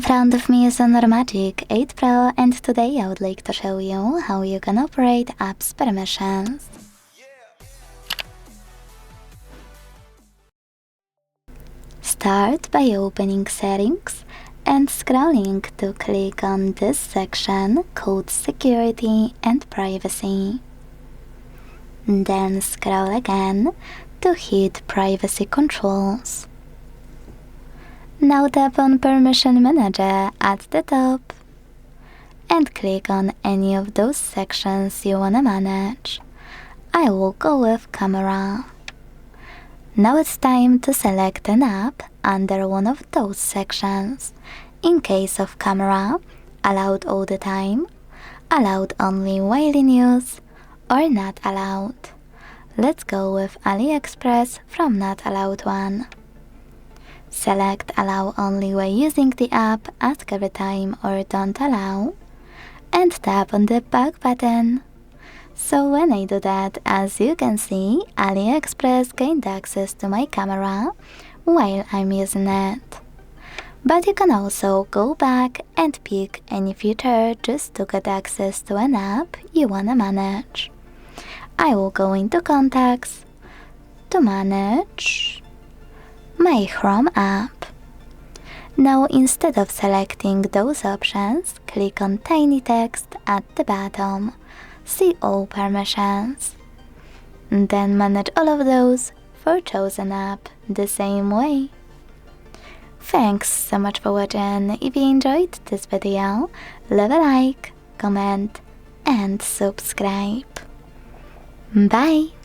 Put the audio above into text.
front of me is HONOR Magic8 Pro, and today I would like to show you how you can operate apps permissions. Start by opening Settings and scrolling to click on this section called Security and Privacy. Then scroll again to hit Privacy Controls. Now tap on Permission Manager at the top and click on any of those sections you wanna manage. I will go with Camera. Now it's time to select an app under one of those sections. In case of Camera, allowed all the time, allowed only while in use, or not allowed. Let's go with AliExpress from not allowed one. Select Allow only while using the app, Ask every time or Don't allow, and tap on the back button. So when I do that, as you can see, AliExpress gained access to my camera while I'm using it. But you can also go back and pick any feature just to get access to an app you wanna manage. I will go into Contacts to manage my Chrome app. Now instead of selecting those options, click on tiny text at the bottom. See all permissions. Then manage all of those for chosen app the same way. Thanks so much for watching. If you enjoyed this video, leave a like, comment and subscribe. Bye!